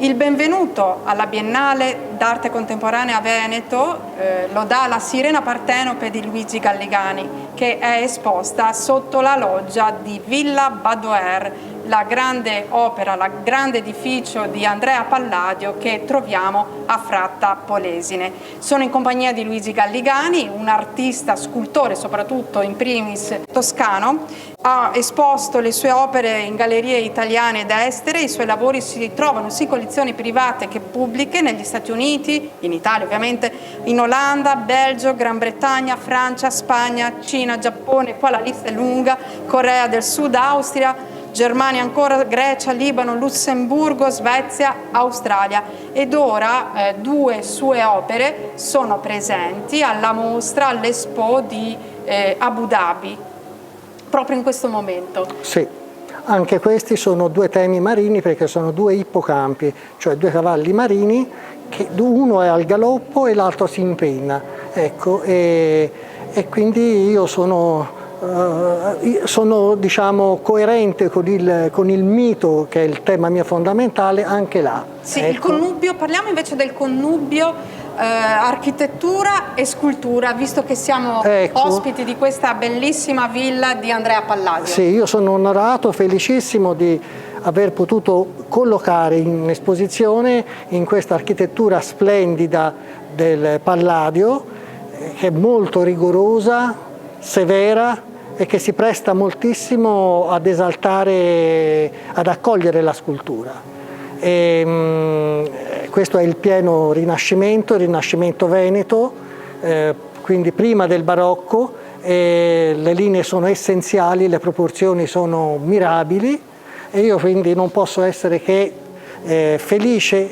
Il benvenuto alla Biennale d'Arte Contemporanea Veneto lo dà la Sirena Partenope di Luigi Galligani, che è esposta sotto la loggia di Villa Badoer, la grande opera, il grande edificio di Andrea Palladio che troviamo a Fratta Polesine. Sono in compagnia di Luigi Galligani, un artista, scultore, soprattutto in primis toscano. Ha esposto le sue opere in gallerie italiane ed estere. I suoi lavori si trovano sia in collezioni private che pubbliche negli Stati Uniti, in Italia ovviamente, in Olanda, Belgio, Gran Bretagna, Francia, Spagna, Cina, Giappone, qua la lista è lunga, Corea del Sud, Austria, Germania ancora, Grecia, Libano, Lussemburgo, Svezia, Australia. Ed ora due sue opere sono presenti alla mostra, all'Expo di Abu Dhabi, proprio in questo momento. Sì, anche questi sono due temi marini perché sono due ippocampi, cioè due cavalli marini, che uno è al galoppo e l'altro si impenna. Ecco, e quindi io sono diciamo coerente con il mito, che è il tema mio fondamentale, anche là. Sì, ecco. Il connubio, parliamo invece del connubio architettura e scultura, visto che siamo ospiti di questa bellissima villa di Andrea Palladio. Sì, io sono onorato, felicissimo di aver potuto collocare in esposizione in questa architettura splendida del Palladio, che è molto rigorosa, severa, e che si presta moltissimo ad esaltare, ad accogliere la scultura. Questo è il pieno Rinascimento, il Rinascimento veneto, quindi prima del barocco, le linee sono essenziali, le proporzioni sono mirabili, e io quindi non posso essere che felice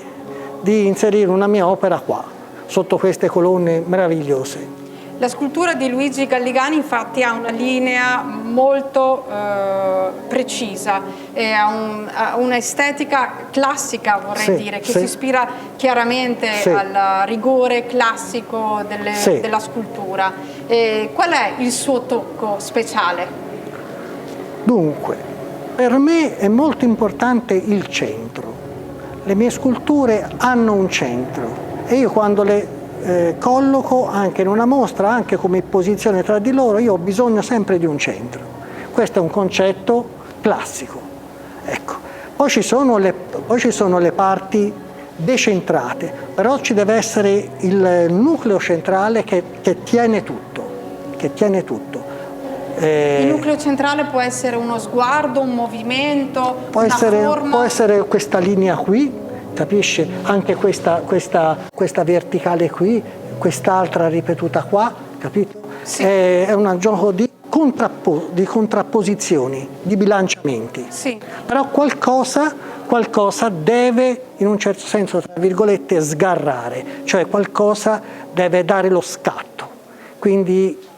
di inserire una mia opera qua, sotto queste colonne meravigliose. La scultura di Luigi Galligani infatti ha una linea molto precisa, ha un'estetica classica, vorrei dire, che si ispira chiaramente al rigore classico della scultura. Qual è il suo tocco speciale? Dunque, per me è molto importante il centro. Le mie sculture hanno un centro e io quando le colloco anche in una mostra, anche come posizione tra di loro, io ho bisogno sempre di un centro. Questo è un concetto classico. Ecco. Poi ci sono le parti decentrate, però ci deve essere il nucleo centrale che tiene tutto. Il nucleo centrale può essere uno sguardo, un movimento, una forma? Può essere questa linea qui, capisci? Anche questa verticale qui, quest'altra ripetuta qua, capito? Sì. È un gioco di contrapposizioni, di bilanciamenti. Sì. Però qualcosa deve, in un certo senso, tra virgolette, sgarrare, cioè qualcosa deve dare lo scatto. Quindi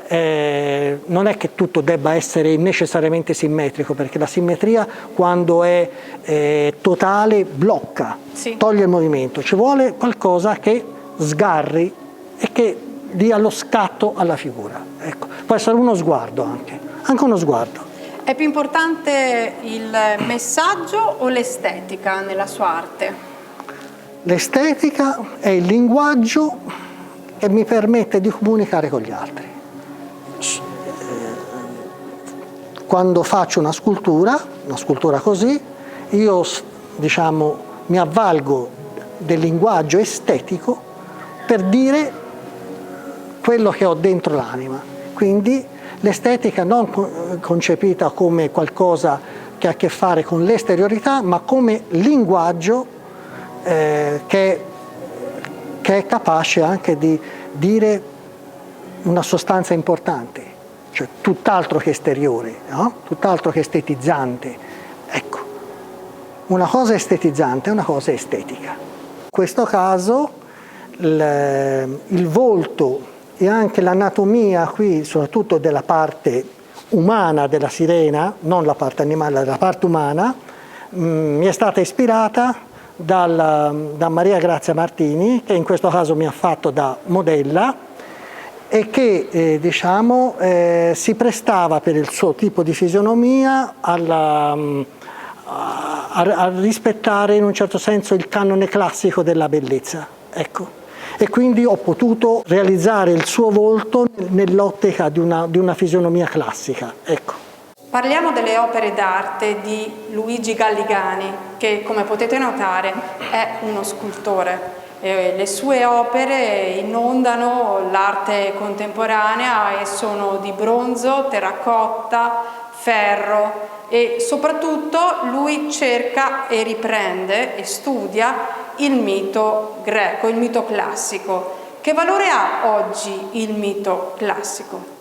non è che tutto debba essere necessariamente simmetrico, perché la simmetria quando è totale blocca, toglie il movimento. Ci vuole qualcosa che sgarri e che dia lo scatto alla figura. Ecco. Può essere uno sguardo anche uno sguardo. È più importante il messaggio o l'estetica nella sua arte? L'estetica è il linguaggio che mi permette di comunicare con gli altri. Quando faccio una scultura così, io diciamo mi avvalgo del linguaggio estetico per dire quello che ho dentro l'anima. Quindi l'estetica non concepita come qualcosa che ha a che fare con l'esteriorità, ma come linguaggio che è capace anche di dire una sostanza importante, cioè tutt'altro che esteriore, no? Tutt'altro che estetizzante. Ecco, una cosa estetizzante è una cosa estetica. In questo caso il volto e anche l'anatomia qui, soprattutto della parte umana della sirena, non la parte animale, la parte umana, mi è stata ispirata da Maria Grazia Martini, che in questo caso mi ha fatto da modella, e che si prestava per il suo tipo di fisionomia a rispettare in un certo senso il canone classico della bellezza. Ecco. E quindi ho potuto realizzare il suo volto nell'ottica di una fisionomia classica. Ecco. Parliamo delle opere d'arte di Luigi Galligani, che come potete notare è uno scultore. Le sue opere inondano l'arte contemporanea e sono di bronzo, terracotta, ferro e soprattutto lui cerca e riprende e studia il mito greco, il mito classico. Che valore ha oggi il mito classico?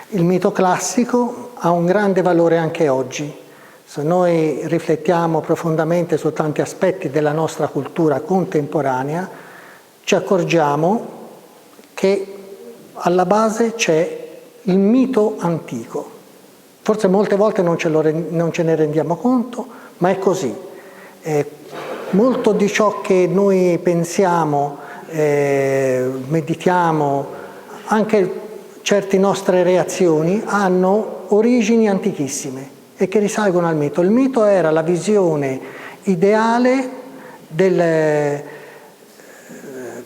Il mito classico ha un grande valore anche oggi. Se noi riflettiamo profondamente su tanti aspetti della nostra cultura contemporanea, ci accorgiamo che alla base c'è il mito antico. Forse molte volte non ce ne rendiamo conto, ma è così. Molto di ciò che noi pensiamo, meditiamo, anche certe nostre reazioni hanno origini antichissime e che risalgono al mito. Il mito era la visione ideale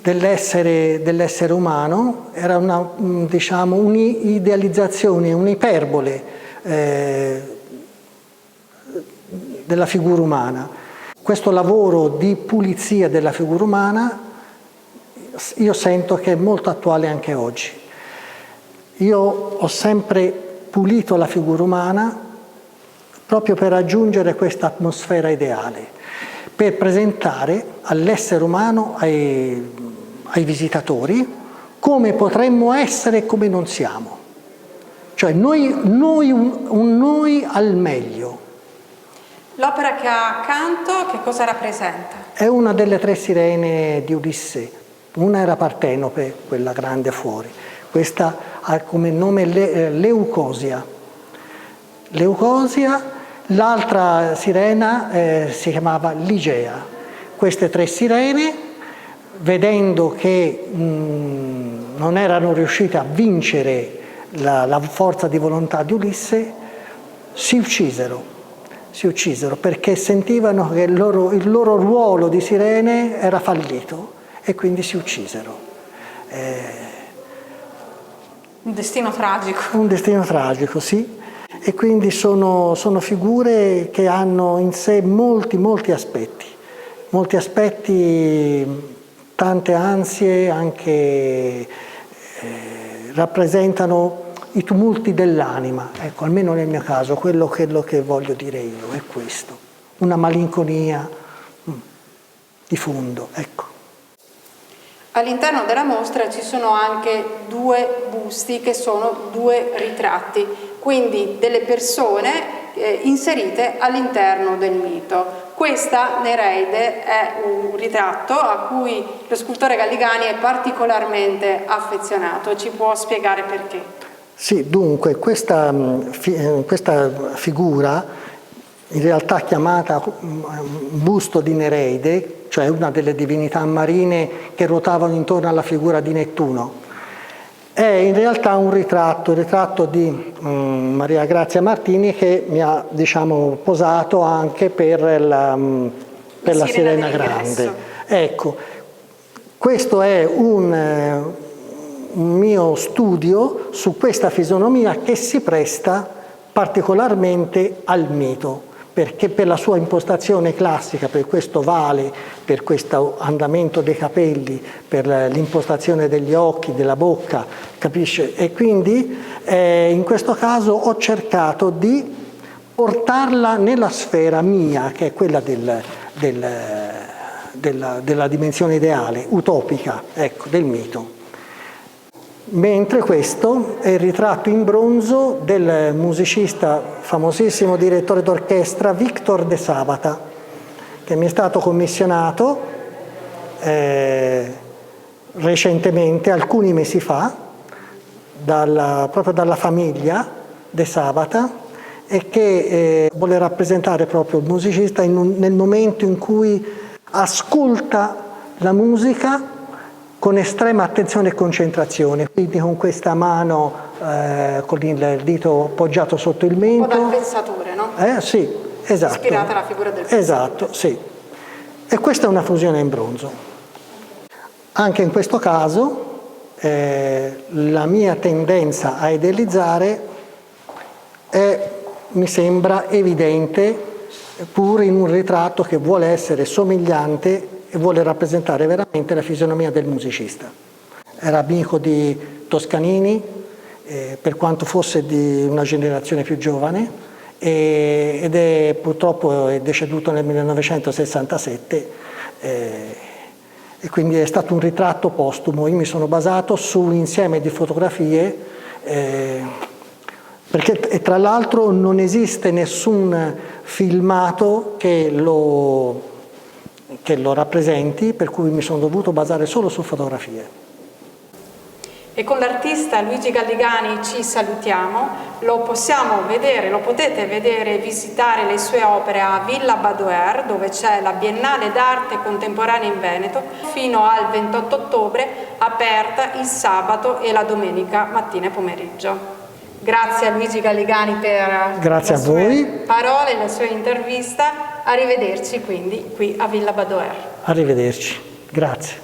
dell'essere umano, era un'idealizzazione, un'iperbole della figura umana. Questo lavoro di pulizia della figura umana io sento che è molto attuale anche oggi. Io ho sempre pulito la figura umana proprio per raggiungere questa atmosfera ideale, per presentare all'essere umano, ai visitatori, come potremmo essere e come non siamo. Cioè un noi al meglio. L'opera che ha accanto che cosa rappresenta? È una delle 3 sirene di Ulisse. Una era Partenope, quella grande fuori. Questa ha come nome Leucosia. L'altra sirena si chiamava Ligea. Queste 3 sirene, vedendo che non erano riuscite a vincere la forza di volontà di Ulisse, si uccisero perché sentivano che il loro ruolo di sirene era fallito e quindi si uccisero. Un destino tragico. Un destino tragico, sì. E quindi sono figure che hanno in sé molti aspetti, tante ansie, anche rappresentano i tumulti dell'anima. Ecco, almeno nel mio caso, quello che voglio dire io è questo, una malinconia di fondo, ecco. All'interno della mostra ci sono anche 2 busti che sono 2 ritratti, quindi delle persone inserite all'interno del mito. Questa Nereide è un ritratto a cui lo scultore Galligani è particolarmente affezionato. Ci può spiegare perché? Sì, dunque questa figura, in realtà chiamata busto di Nereide, cioè una delle divinità marine che ruotavano intorno alla figura di Nettuno, è in realtà un ritratto, il ritratto di Maria Grazia Martini, che mi ha, posato anche per la Sirena Grande. Ecco, questo è un mio studio su questa fisionomia che si presta particolarmente al mito, perché per la sua impostazione classica, per questo vale, per questo andamento dei capelli, per l'impostazione degli occhi, della bocca, capisce? E quindi in questo caso ho cercato di portarla nella sfera mia, che è quella della dimensione ideale, utopica, ecco, del mito. Mentre questo è il ritratto in bronzo del musicista, famosissimo direttore d'orchestra Victor de Sabata, che mi è stato commissionato recentemente, alcuni mesi fa, proprio dalla famiglia de Sabata, e che vuole rappresentare proprio il musicista nel momento in cui ascolta la musica con estrema attenzione e concentrazione, quindi con questa mano con il dito poggiato sotto il mento. Un po' da pensatore, no? Sì, esatto, ispirata alla figura del pensadore. esatto, sì. E questa è una fusione in bronzo. Anche in questo caso la mia tendenza a idealizzare mi sembra evidente, pur in un ritratto che vuole essere somigliante e vuole rappresentare veramente la fisionomia del musicista. Era amico di Toscanini, per quanto fosse di una generazione più giovane, ed purtroppo è deceduto nel 1967, e quindi è stato un ritratto postumo. Io mi sono basato su un insieme di fotografie, perché tra l'altro non esiste nessun filmato che lo rappresenti, per cui mi sono dovuto basare solo su fotografie. E con l'artista Luigi Galligani ci salutiamo, lo potete vedere e visitare le sue opere a Villa Badoer, dove c'è la Biennale d'Arte Contemporanea in Veneto, fino al 28 ottobre, aperta il sabato e la domenica mattina e pomeriggio. Grazie a Luigi Galligani per Grazie le sue parole e la sua intervista. Arrivederci quindi qui a Villa Badoer. Arrivederci, grazie.